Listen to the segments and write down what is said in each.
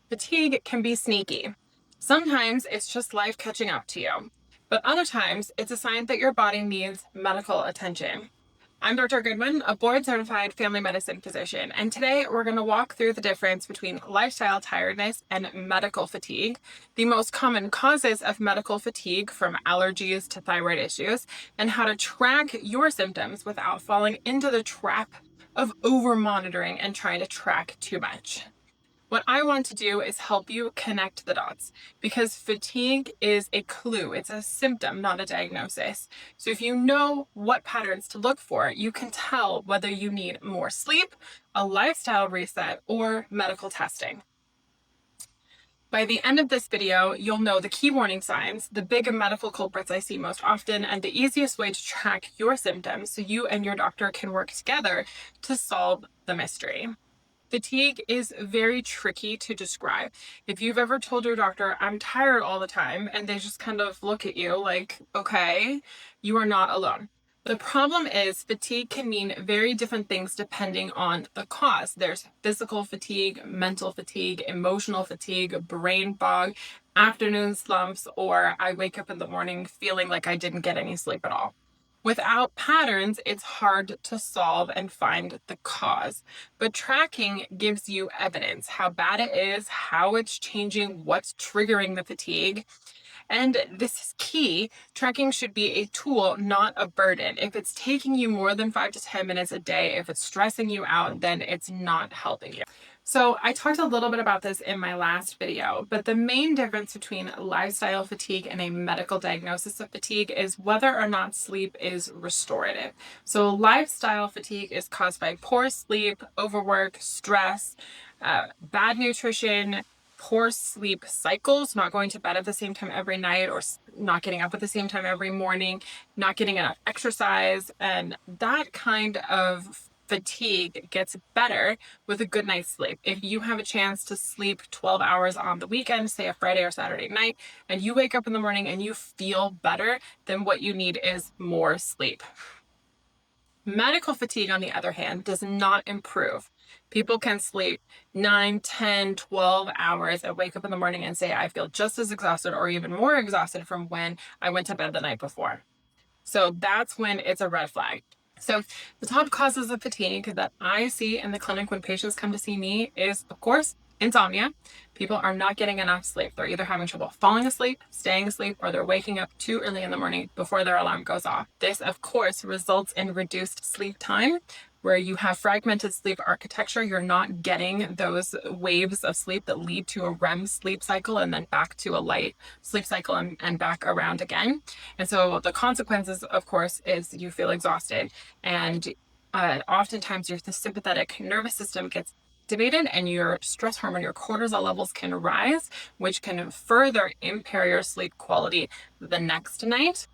Fatigue can be sneaky. Sometimes it's just life catching up to you, but other times it's a sign that your body needs medical attention. I'm Dr. Goodwin, a board certified family medicine physician, and today we're going to walk through the difference between lifestyle tiredness and medical fatigue, the most common causes of medical fatigue from allergies to thyroid issues, and how to track your symptoms without falling into the trap of over monitoring and trying to track too much. What I want to do is help you connect the dots because fatigue is a clue. It's a symptom, not a diagnosis. So if you know what patterns to look for, you can tell whether you need more sleep, a lifestyle reset, or medical testing. By the end of this video, you'll know the key warning signs, the big medical culprits I see most often, and the easiest way to track your symptoms so you and your doctor can work together to solve the mystery. Fatigue is very tricky to describe. If you've ever told your doctor, I'm tired all the time, and they just kind of look at you like, okay, you are not alone. The problem is fatigue can mean very different things depending on the cause. There's physical fatigue, mental fatigue, emotional fatigue, brain fog, afternoon slumps, or I wake up in the morning feeling like I didn't get any sleep at all. Without patterns, it's hard to solve and find the cause. But tracking gives you evidence how bad it is, how it's changing, what's triggering the fatigue. And this is key. Tracking should be a tool, not a burden. If it's taking you more than 5 to 10 minutes a day, if it's stressing you out, then it's not helping you. So I talked a little bit about this in my last video, but the main difference between lifestyle fatigue and a medical diagnosis of fatigue is whether or not sleep is restorative. So lifestyle fatigue is caused by poor sleep, overwork, stress, bad nutrition, poor sleep cycles, not going to bed at the same time every night or not getting up at the same time every morning, not getting enough exercise, and that kind of fatigue gets better with a good night's sleep. If you have a chance to sleep 12 hours on the weekend, say a Friday or Saturday night, and you wake up in the morning and you feel better, then what you need is more sleep. Medical fatigue, on the other hand, does not improve. People can sleep 9, 10, 12 hours and wake up in the morning and say, I feel just as exhausted or even more exhausted from when I went to bed the night before. So that's when it's a red flag. So the top causes of fatigue that I see in the clinic when patients come to see me is, of course, insomnia. People are not getting enough sleep. They're either having trouble falling asleep, staying asleep, or they're waking up too early in the morning before their alarm goes off. This, of course, results in reduced sleep time, where you have fragmented sleep architecture. You're not getting those waves of sleep that lead to a REM sleep cycle and then back to a light sleep cycle and back around again. And so the consequences, of course, is you feel exhausted, and oftentimes your sympathetic nervous system gets activated and your stress hormone, your cortisol levels can rise, which can further impair your sleep quality the next night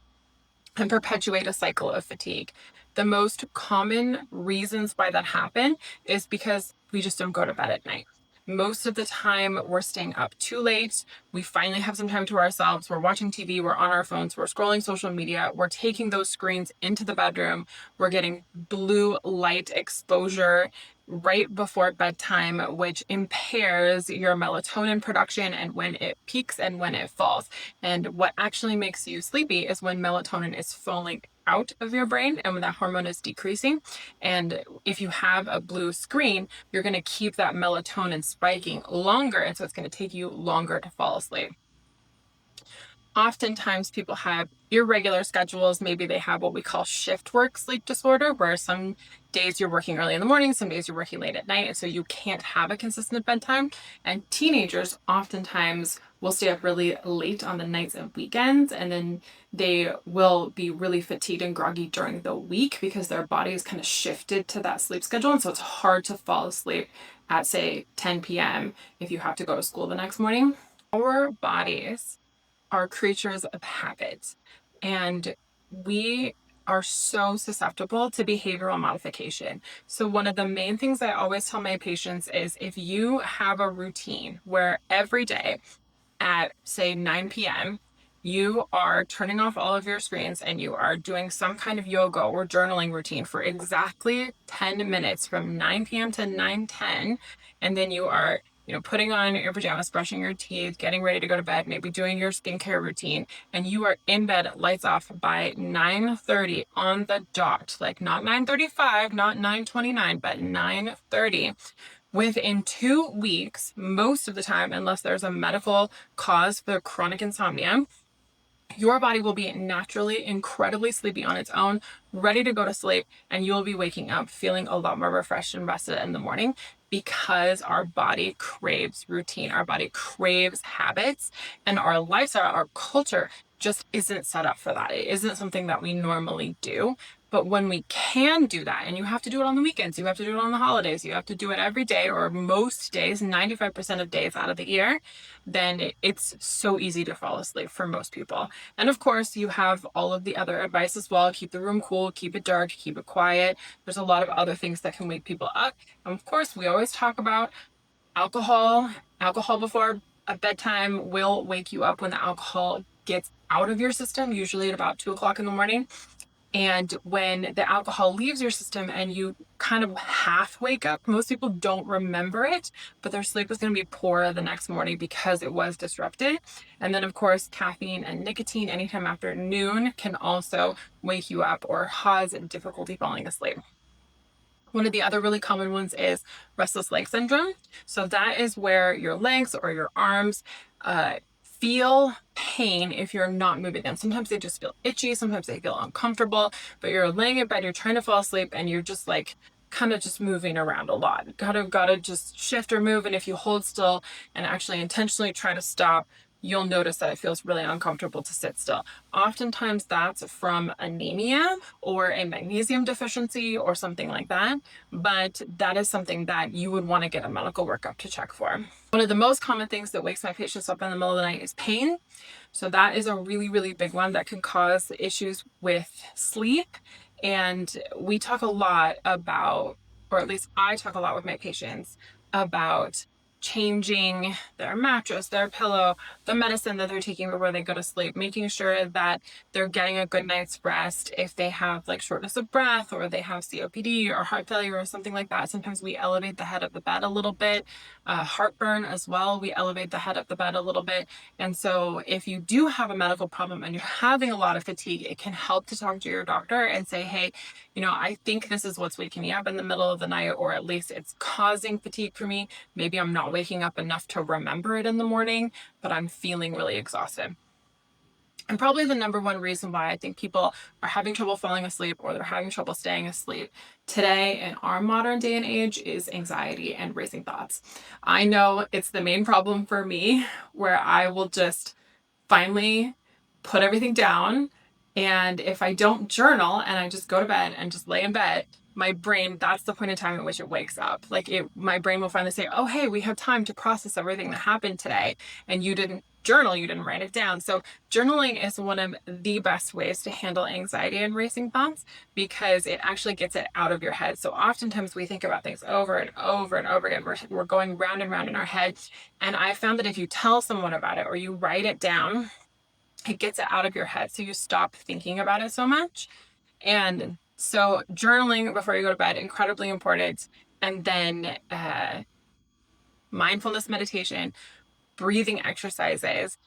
and perpetuate a cycle of fatigue. The most common reasons why that happen is because we just don't go to bed at night. Most of the time we're staying up too late. We finally have some time to ourselves. We're watching TV, we're on our phones, we're scrolling social media, we're taking those screens into the bedroom. We're getting blue light exposure right before bedtime, which impairs your melatonin production and when it peaks and when it falls. And what actually makes you sleepy is when melatonin is falling out of your brain and when that hormone is decreasing. And if you have a blue screen, you're going to keep that melatonin spiking longer, and so it's going to take you longer to fall asleep. Oftentimes people have irregular schedules. Maybe they have what we call shift work sleep disorder, where some days you're working early in the morning, some days you're working late at night, and so you can't have a consistent bedtime. And teenagers oftentimes will stay up really late on the nights and weekends, and then they will be really fatigued and groggy during the week because their body is kind of shifted to that sleep schedule, and so it's hard to fall asleep at, say, 10 p.m. if you have to go to school the next morning. Our bodies are creatures of habit, and we are so susceptible to behavioral modification. So one of the main things I always tell my patients is if you have a routine where every day at, say, 9 p.m., you are turning off all of your screens and you are doing some kind of yoga or journaling routine for exactly 10 minutes from 9 p.m. to 9:10, and then you are putting on your pajamas, brushing your teeth, getting ready to go to bed, maybe doing your skincare routine, and you are in bed, lights off by 9:30 on the dot, like not 9:35, not 9:29, but 9:30. Within 2 weeks, most of the time, unless there's a medical cause for chronic insomnia, your body will be naturally incredibly sleepy on its own, ready to go to sleep, and you'll be waking up feeling a lot more refreshed and rested in the morning because our body craves routine, our body craves habits, and our lifestyle, our culture just isn't set up for that. It isn't something that we normally do. But when we can do that, and you have to do it on the weekends, you have to do it on the holidays, you have to do it every day or most days, 95% of days out of the year, then it's so easy to fall asleep for most people. And of course, you have all of the other advice as well. Keep the room cool, keep it dark, keep it quiet. There's a lot of other things that can wake people up. And of course, we always talk about alcohol. Alcohol before bedtime will wake you up when the alcohol gets out of your system, usually at about 2 o'clock in the morning. And when the alcohol leaves your system and you kind of half wake up, most people don't remember it, but their sleep is going to be poor the next morning because it was disrupted. And then, of course, caffeine and nicotine anytime after noon can also wake you up or cause difficulty falling asleep. One of the other really common ones is restless leg syndrome. So that is where your legs or your arms feel pain if you're not moving them. Sometimes they just feel itchy, sometimes they feel uncomfortable, but you're laying in bed, you're trying to fall asleep, and you're just like kind of just moving around a lot. Gotta just shift or move. And if you hold still and actually intentionally try to stop, you'll notice that it feels really uncomfortable to sit still. Oftentimes that's from anemia or a magnesium deficiency or something like that, but that is something that you would want to get a medical workup to check for. One of the most common things that wakes my patients up in the middle of the night is pain. So that is a really, really big one that can cause issues with sleep. And we talk a lot about, or at least I talk a lot with my patients about changing their mattress, their pillow, the medicine that they're taking before they go to sleep, making sure that they're getting a good night's rest. If they have like shortness of breath or they have COPD or heart failure or something like that, sometimes we elevate the head of the bed a little bit. Heartburn as well, we elevate the head of the bed a little bit. And so if you do have a medical problem and you're having a lot of fatigue, it can help to talk to your doctor and say, hey, I think this is what's waking me up in the middle of the night, or at least it's causing fatigue for me. Maybe I'm not waking up enough to remember it in the morning, but I'm feeling really exhausted. And probably the number one reason why I think people are having trouble falling asleep or they're having trouble staying asleep today in our modern day and age is anxiety and racing thoughts. I know it's the main problem for me, where I will just finally put everything down. And if I don't journal and I just go to bed and just lay in bed, my brain, that's the point in time at which it wakes up. My brain will finally say, oh, hey, we have time to process everything that happened today. And you didn't journal, you didn't write it down. So journaling is one of the best ways to handle anxiety and racing thoughts because it actually gets it out of your head. So oftentimes we think about things over and over and over again. We're going round and round in our head. And I found that if you tell someone about it or you write it down, it gets it out of your head. So you stop thinking about it so much. And so journaling before you go to bed, incredibly important. And then mindfulness meditation, breathing exercises.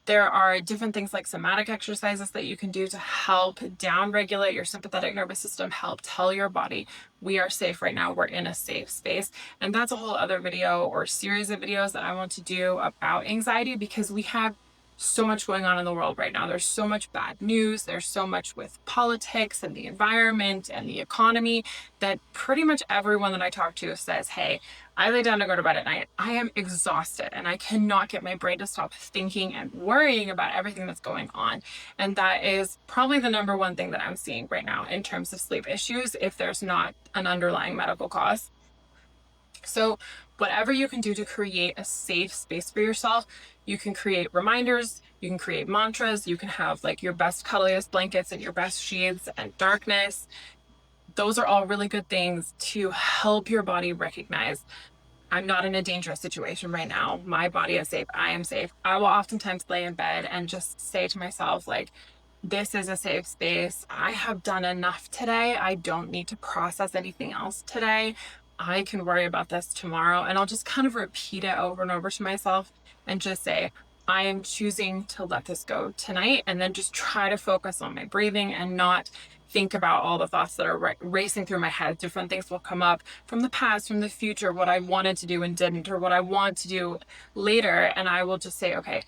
There are different things like somatic exercises that you can do to help downregulate your sympathetic nervous system, help tell your body we are safe right now, we're in a safe space. And that's a whole other video or series of videos that I want to do about anxiety because we have so much going on in the world right now. There's so much bad news. There's so much with politics and the environment and the economy that pretty much everyone that I talk to says, hey, I lay down to go to bed at night. I am exhausted and I cannot get my brain to stop thinking and worrying about everything that's going on. And that is probably the number one thing that I'm seeing right now in terms of sleep issues if there's not an underlying medical cause. So whatever you can do to create a safe space for yourself, you can create reminders, you can create mantras, you can have like your best cuddliest blankets and your best sheets and darkness. Those are all really good things to help your body recognize I'm not in a dangerous situation right now. My body is safe. I am safe. I will oftentimes lay in bed and just say to myself, like, this is a safe space. I have done enough today. I don't need to process anything else today. I can worry about this tomorrow. And I'll just kind of repeat it over and over to myself and just say, I am choosing to let this go tonight. And then just try to focus on my breathing and not think about all the thoughts that are racing through my head. Different things will come up from the past, from the future, what I wanted to do and didn't, or what I want to do later. And I will just say, okay,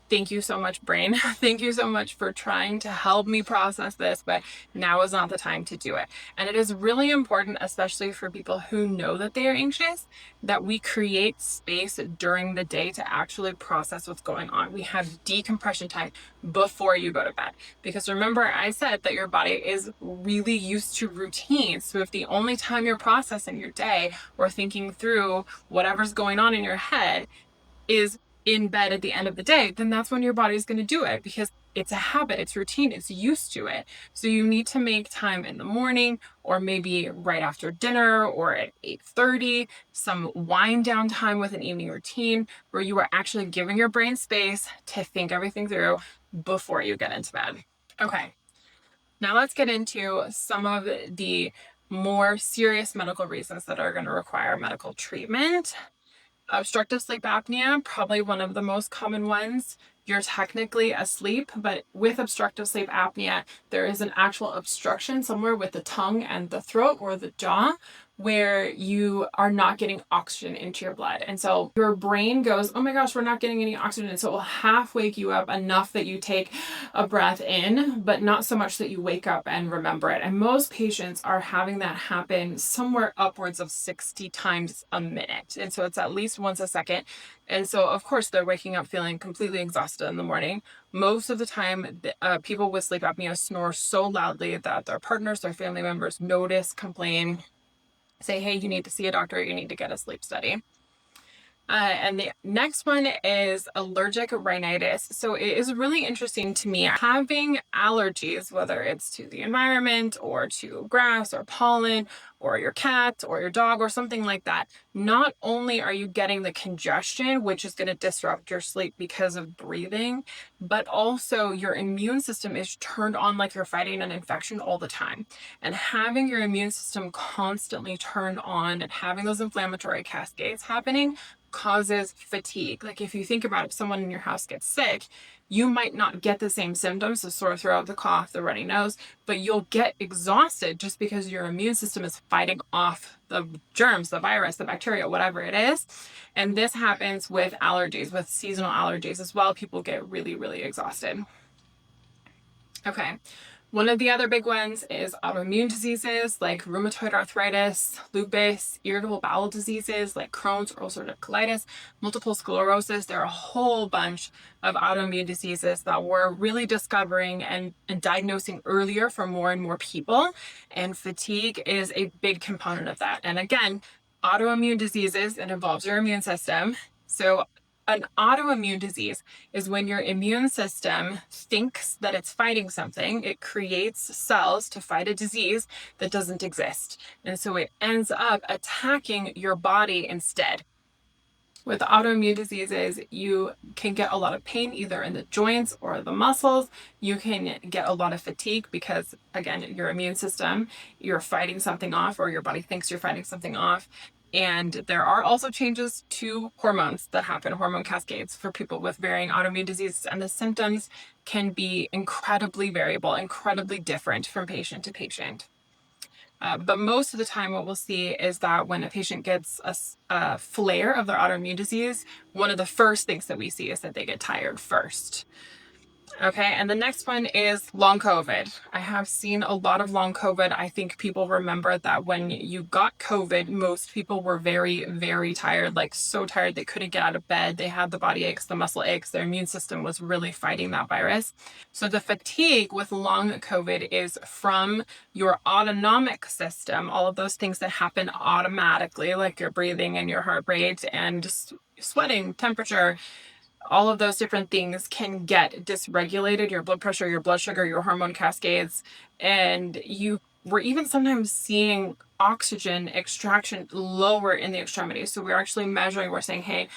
thank you so much, brain. Thank you so much for trying to help me process this, but now is not the time to do it. And it is really important, especially for people who know that they are anxious, that we create space during the day to actually process what's going on. We have decompression time before you go to bed. Because remember, I said that your body is really used to routine. So if the only time you're processing your day or thinking through whatever's going on in your head is in bed at the end of the day, then that's when your body's going to do it, because it's a habit, it's routine, it's used to it. So you need to make time in the morning, or maybe right after dinner, or at 8:30, some wind down time with an evening routine where you are actually giving your brain space to think everything through before you get into bed. Okay, now let's get into some of the more serious medical reasons that are going to require medical treatment. Obstructive sleep apnea, probably one of the most common ones. You're technically asleep, but with obstructive sleep apnea, there is an actual obstruction somewhere with the tongue and the throat or the jaw where you are not getting oxygen into your blood. And so your brain goes, oh my gosh, we're not getting any oxygen. And so it will half wake you up enough that you take a breath in, but not so much that you wake up and remember it. And most patients are having that happen somewhere upwards of 60 times a minute. And so it's at least once a second. And so, of course, they're waking up feeling completely exhausted in the morning. Most of the time, people with sleep apnea snore so loudly that their partners, their family members notice, complain, say, hey, you need to see a doctor, you need to get a sleep study. And the next one is allergic rhinitis. So it is really interesting to me. Having allergies, whether it's to the environment or to grass or pollen or your cat or your dog or something like that, not only are you getting the congestion, which is going to disrupt your sleep because of breathing, but also your immune system is turned on like you're fighting an infection all the time. And having your immune system constantly turned on and having those inflammatory cascades happening causes fatigue. Like if you think about it, if someone in your house gets sick, you might not get the same symptoms, the sore throat, the cough, the runny nose, but you'll get exhausted just because your immune system is fighting off the germs, the virus, the bacteria, whatever it is. And this happens with allergies, with seasonal allergies as well. People get really, really exhausted. Okay. One of the other big ones is autoimmune diseases like rheumatoid arthritis, lupus, irritable bowel diseases like Crohn's or ulcerative colitis, multiple sclerosis. There are a whole bunch of autoimmune diseases that we're really discovering and diagnosing earlier for more and more people. And fatigue is a big component of that. And again, autoimmune diseases, it involves your immune system. So an autoimmune disease is when your immune system thinks that it's fighting something. It creates cells to fight a disease that doesn't exist. And so it ends up attacking your body instead. With autoimmune diseases, you can get a lot of pain either in the joints or the muscles. You can get a lot of fatigue because, again, your immune system, you're fighting something off, or your body thinks you're fighting something off. And there are also changes to hormones that happen, hormone cascades for people with varying autoimmune diseases. And the symptoms can be incredibly variable, incredibly different from patient to patient. But most of the time, what we'll see is that when a patient gets a flare of their autoimmune disease, one of the first things that we see is that they get tired first. Okay, and the next one is long COVID. I have seen a lot of long COVID. I think people remember that when you got COVID, most people were very, very tired, like so tired they couldn't get out of bed. They had the body aches, the muscle aches. Their immune system was really fighting that virus. So the fatigue with long COVID is from your autonomic system, all of those things that happen automatically, like your breathing and your heart rate and just sweating, temperature. All of those different things can get dysregulated, your blood pressure, your blood sugar, your hormone cascades. And we're even sometimes seeing oxygen extraction lower in the extremities. So we're actually measuring, we're saying, hey,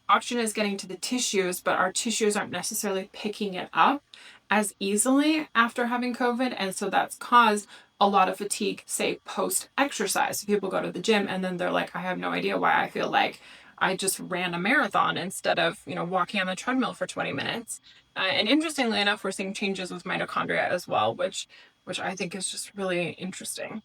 oxygen is getting to the tissues, but our tissues aren't necessarily picking it up as easily after having COVID. And so that's caused a lot of fatigue, say post-exercise. People go to the gym and then they're like, I have no idea why I feel like I just ran a marathon instead of, walking on the treadmill for 20 minutes. And interestingly enough, we're seeing changes with mitochondria as well, which I think is just really interesting.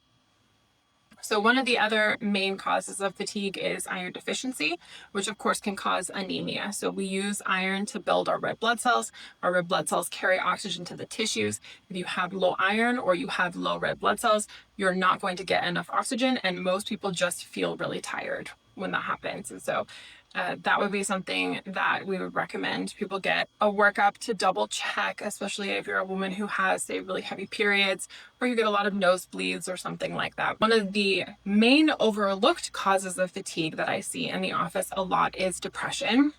So one of the other main causes of fatigue is iron deficiency, which of course can cause anemia. So we use iron to build our red blood cells. Our red blood cells carry oxygen to the tissues. If you have low iron or you have low red blood cells, you're not going to get enough oxygen, and most people just feel really tired when that happens. And so that would be something that we would recommend people get a workup to double check, especially if you're a woman who has, say, really heavy periods, or you get a lot of nosebleeds or something like that. One of the main overlooked causes of fatigue that I see in the office a lot is depression.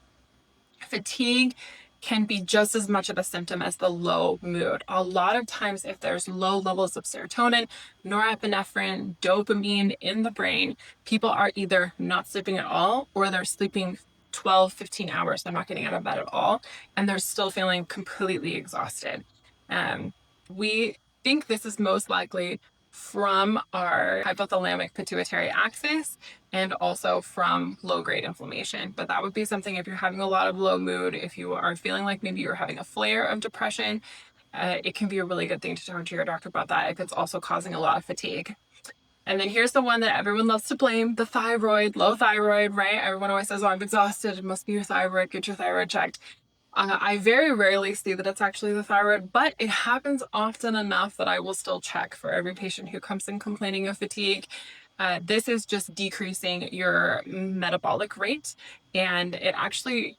Fatigue can be just as much of a symptom as the low mood. A lot of times, if there's low levels of serotonin, norepinephrine, dopamine in the brain, people are either not sleeping at all or they're sleeping 12, 15 hours. They're not getting out of bed at all, and they're still feeling completely exhausted. We think this is most likely from our hypothalamic pituitary axis and also from low-grade inflammation. But that would be something if you're having a lot of low mood, if you are feeling like maybe you're having a flare of depression, it can be a really good thing to talk to your doctor about that if it's also causing a lot of fatigue. And then here's the one that everyone loves to blame, the thyroid, low thyroid, right? Everyone always says, oh, I'm exhausted. It must be your thyroid. Get your thyroid checked. I very rarely see that it's actually the thyroid, but it happens often enough that I will still check for every patient who comes in complaining of fatigue. This is just decreasing your metabolic rate, and it actually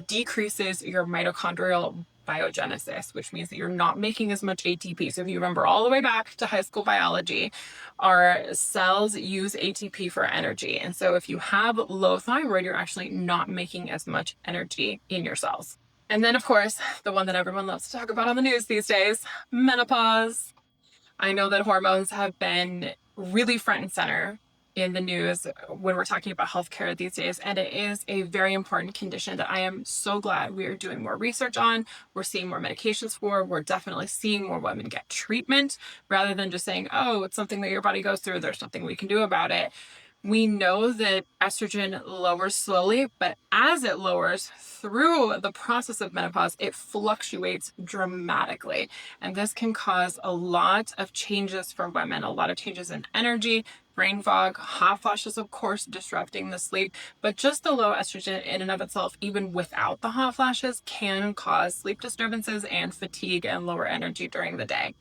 decreases your mitochondrial biogenesis, which means that you're not making as much ATP. So if you remember all the way back to high school biology, our cells use ATP for energy. And so if you have low thyroid, you're actually not making as much energy in your cells. And then, of course, the one that everyone loves to talk about on the news these days, menopause. I know that hormones have been really front and center in the news when we're talking about healthcare these days, and it is a very important condition that I am so glad we are doing more research on. We're seeing more medications for. We're definitely seeing more women get treatment rather than just saying, oh, it's something that your body goes through. There's nothing we can do about it. We know that estrogen lowers slowly, but as it lowers through the process of menopause, it fluctuates dramatically. And this can cause a lot of changes for women, a lot of changes in energy, brain fog, hot flashes, of course, disrupting the sleep. But just the low estrogen in and of itself, even without the hot flashes, can cause sleep disturbances and fatigue and lower energy during the day.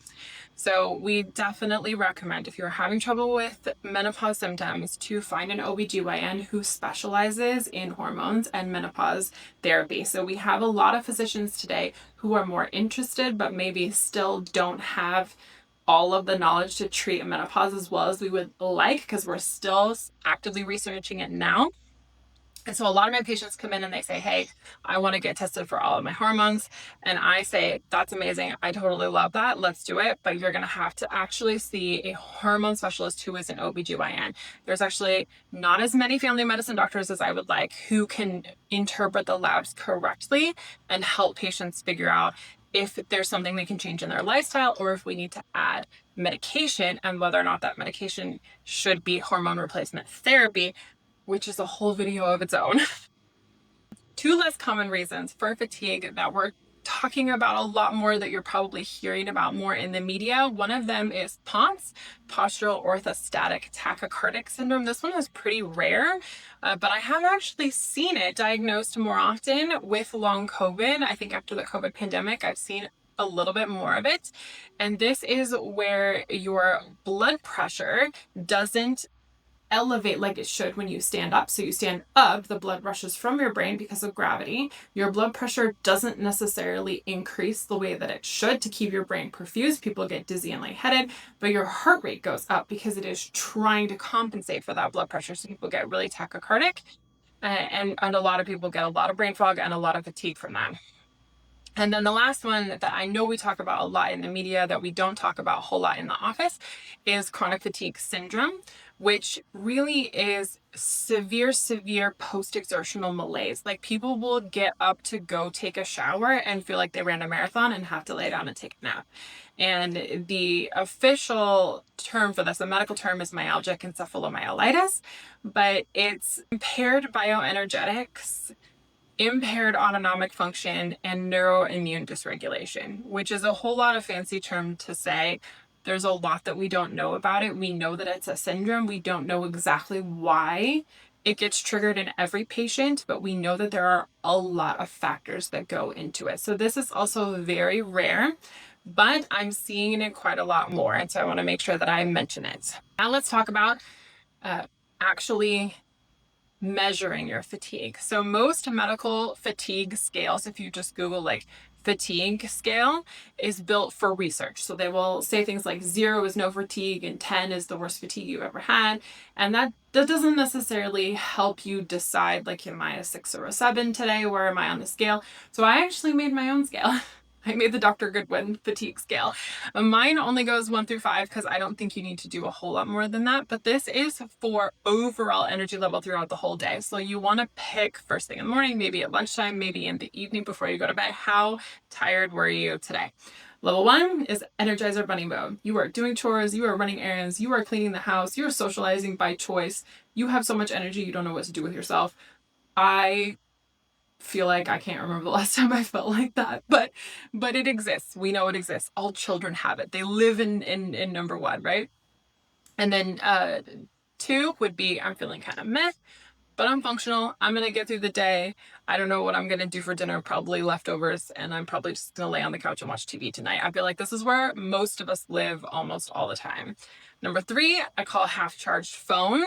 So we definitely recommend, if you're having trouble with menopause symptoms, to find an OBGYN who specializes in hormones and menopause therapy. So we have a lot of physicians today who are more interested, but maybe still don't have all of the knowledge to treat menopause as well as we would like, because we're still actively researching it now. And so a lot of my patients come in and they say, hey, I want to get tested for all of my hormones. And I say, that's amazing. I totally love that. Let's do it. But you're going to have to actually see a hormone specialist who is an OBGYN. There's actually not as many family medicine doctors as I would like who can interpret the labs correctly and help patients figure out if there's something they can change in their lifestyle or if we need to add medication, and whether or not that medication should be hormone replacement therapy, which is a whole video of its own. Two less common reasons for fatigue that we're talking about a lot more, that you're probably hearing about more in the media. One of them is POTS, postural orthostatic tachycardic syndrome. This one is pretty rare, but I have actually seen it diagnosed more often with long COVID. I think after the COVID pandemic, I've seen a little bit more of it. And this is where your blood pressure doesn't elevate like it should when you stand up. So you stand up, the blood rushes from your brain because of gravity. Your blood pressure doesn't necessarily increase the way that it should to keep your brain perfused. People get dizzy and lightheaded, but your heart rate goes up because it is trying to compensate for that blood pressure. So people get really tachycardic, and a lot of people get a lot of brain fog and a lot of fatigue from that. And then the last one that I know we talk about a lot in the media that we don't talk about a whole lot in the office is chronic fatigue syndrome, which really is severe post-exertional malaise. Like people will get up to go take a shower and feel like they ran a marathon and have to lay down and take a nap. And the official term for this, the medical term, is myalgic encephalomyelitis, but it's impaired bioenergetics, impaired autonomic function, and neuroimmune dysregulation, which is a whole lot of fancy term to say. There's a lot that we don't know about it. We know that it's a syndrome. We don't know exactly why it gets triggered in every patient, but we know that there are a lot of factors that go into it. So this is also very rare, but I'm seeing it quite a lot more. And so I want to make sure that I mention it. Now let's talk about uh, actually measuring your fatigue. So most medical fatigue scales, if you just Google like fatigue scale, is built for research. So they will say things like 0 is no fatigue and 10 is the worst fatigue you've ever had. And that doesn't necessarily help you decide, like, am I a 6 or a 7 today? Where am I on the scale? So I actually made my own scale. I made the Dr. Goodwin fatigue scale. Mine only goes 1 through 5 because I don't think you need to do a whole lot more than that. But this is for overall energy level throughout the whole day. So you want to pick first thing in the morning, maybe at lunchtime, maybe in the evening before you go to bed. How tired were you today? Level 1 is Energizer Bunny mode. You are doing chores, you are running errands, you are cleaning the house, you are socializing by choice. You have so much energy, you don't know what to do with yourself. I feel like I can't remember the last time I felt like that, but it exists. We know it exists. All children have it. They live in number 1, right? And then 2 would be I'm feeling kind of meh, but I'm functional. I'm going to get through the day. I don't know what I'm going to do for dinner, probably leftovers, and I'm probably just going to lay on the couch and watch TV tonight. I feel like this is where most of us live almost all the time. Number 3, I call half charged phone.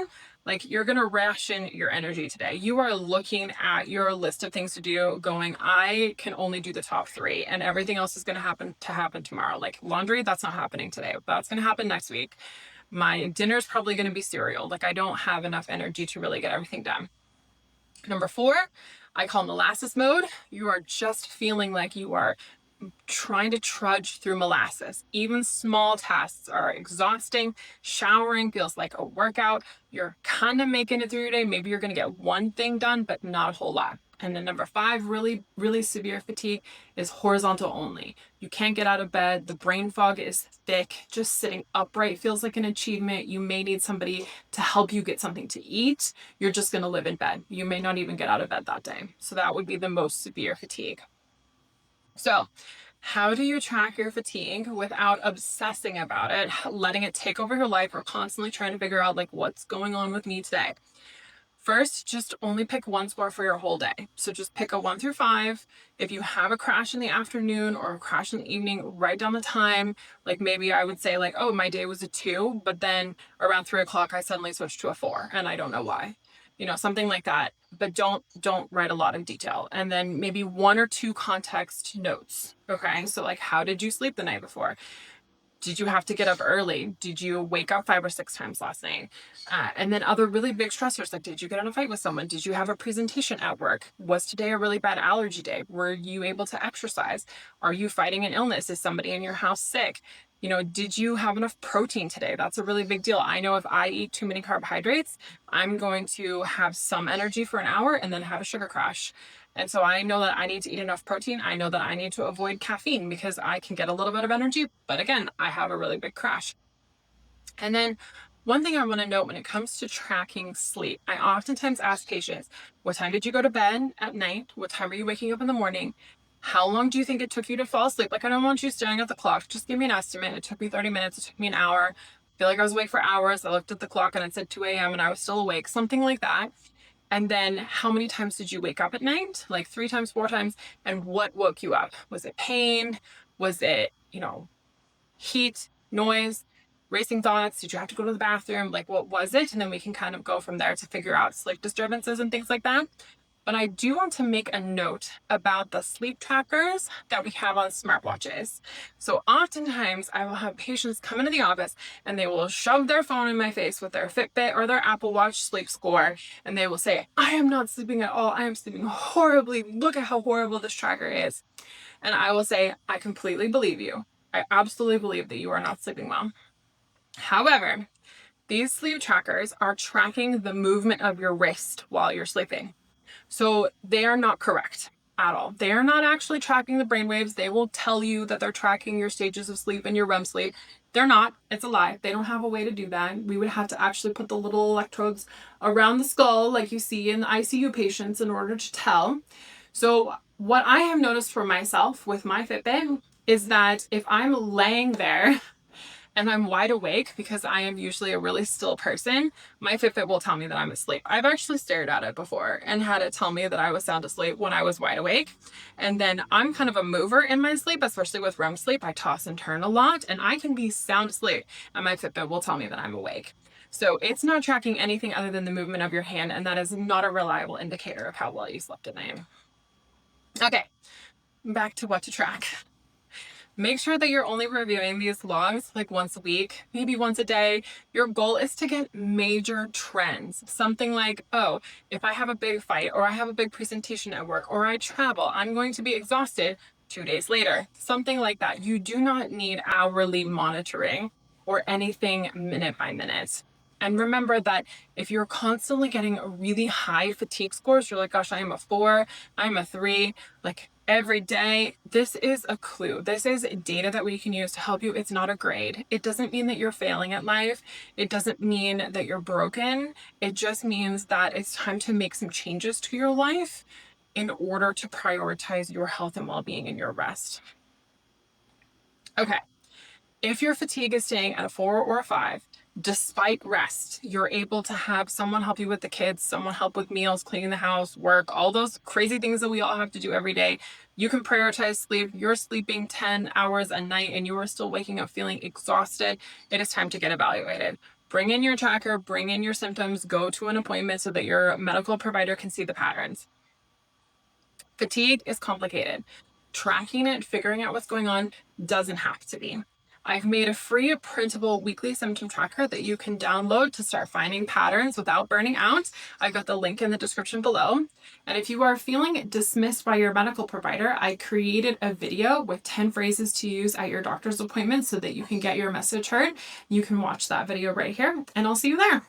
Like, you're going to ration your energy today. You are looking at your list of things to do going, I can only do the top 3 and everything else is going to happen tomorrow. Like laundry, that's not happening today. That's going to happen next week. My dinner is probably going to be cereal. Like, I don't have enough energy to really get everything done. Number 4, I call molasses mode. You are just feeling like you are trying to trudge through molasses. Even small tasks are exhausting. Showering feels like a workout. You're kind of making it through your day. Maybe you're going to get one thing done, but not a whole lot. And then number 5, really severe fatigue, is horizontal only. You can't get out of bed. The brain fog is thick. Just sitting upright feels like an achievement. You may need somebody to help you get something to eat. You're just going to live in bed. You may not even get out of bed that day. So that would be the most severe fatigue. So, how do you track your fatigue without obsessing about it, letting it take over your life, or constantly trying to figure out, like, what's going on with me today? First, just only pick one score for your whole day. So just pick a 1 through 5. If you have a crash in the afternoon or a crash in the evening, write down the time. Like, maybe I would say, like, oh, my day was a 2, but then around 3 o'clock I suddenly switched to a 4 and I don't know why. Something like that. But don't write a lot of detail. And then maybe 1 or 2 context notes. Okay. So, like, how did you sleep the night before? Did you have to get up early? Did you wake up 5 or 6 times last night? And then other really big stressors, like, did you get in a fight with someone? Did you have a presentation at work? Was today a really bad allergy day? Were you able to exercise? Are you fighting an illness? Is somebody in your house sick? Did you have enough protein today? That's a really big deal. I know if I eat too many carbohydrates, I'm going to have some energy for an hour and then have a sugar crash. And so I know that I need to eat enough protein. I know that I need to avoid caffeine because I can get a little bit of energy, but again, I have a really big crash. And then one thing I want to note when it comes to tracking sleep, I oftentimes ask patients, what time did you go to bed at night? What time are you waking up in the morning? How long do you think it took you to fall asleep? Like, I don't want you staring at the clock. Just give me an estimate. It took me 30 minutes. It took me an hour. I feel like I was awake for hours. I looked at the clock and it said 2 a.m. and I was still awake. Something like that. And then how many times did you wake up at night? Like 3 times, 4 times? And what woke you up? Was it pain? Was it, heat, noise, racing thoughts? Did you have to go to the bathroom? Like, what was it? And then we can kind of go from there to figure out sleep disturbances and things like that. But I do want to make a note about the sleep trackers that we have on smartwatches. So oftentimes I will have patients come into the office and they will shove their phone in my face with their Fitbit or their Apple Watch sleep score. And they will say, I am not sleeping at all. I am sleeping horribly. Look at how horrible this tracker is. And I will say, I completely believe you. I absolutely believe that you are not sleeping well. However, these sleep trackers are tracking the movement of your wrist while you're sleeping. So they are not correct at all. They are not actually tracking the brainwaves. They will tell you that they're tracking your stages of sleep and your REM sleep. They're not. It's a lie. They don't have a way to do that. We would have to actually put the little electrodes around the skull like you see in the ICU patients in order to tell. So what I have noticed for myself with my Fitbit is that if I'm laying there and I'm wide awake, because I am usually a really still person, my Fitbit will tell me that I'm asleep. I've actually stared at it before and had it tell me that I was sound asleep when I was wide awake. And then I'm kind of a mover in my sleep, especially with REM sleep. I toss and turn a lot and I can be sound asleep and my Fitbit will tell me that I'm awake. So it's not tracking anything other than the movement of your hand, and that is not a reliable indicator of how well you slept at night. Okay, back to what to track. Make sure that you're only reviewing these logs like once a week, maybe once a day. Your goal is to get major trends. Something like, oh, if I have a big fight or I have a big presentation at work or I travel, I'm going to be exhausted 2 days later. Something like that. You do not need hourly monitoring or anything minute by minute. And remember that if you're constantly getting really high fatigue scores, you're like, gosh, I am a 4, I'm a 3, like every day, this is a clue. This is data that we can use to help you. It's not a grade. It doesn't mean that you're failing at life. It doesn't mean that you're broken. It just means that it's time to make some changes to your life in order to prioritize your health and well-being and your rest. Okay. If your fatigue is staying at a 4 or a 5, despite rest, you're able to have someone help you with the kids, someone help with meals, cleaning the house, work, all those crazy things that we all have to do every day. You can prioritize sleep. You're sleeping 10 hours a night and you are still waking up feeling exhausted. It is time to get evaluated. Bring in your tracker, bring in your symptoms, go to an appointment so that your medical provider can see the patterns. Fatigue is complicated. Tracking it, figuring out what's going on doesn't have to be. I've made a free printable weekly symptom tracker that you can download to start finding patterns without burning out. I've got the link in the description below. And if you are feeling dismissed by your medical provider, I created a video with 10 phrases to use at your doctor's appointment so that you can get your message heard. You can watch that video right here, and I'll see you there.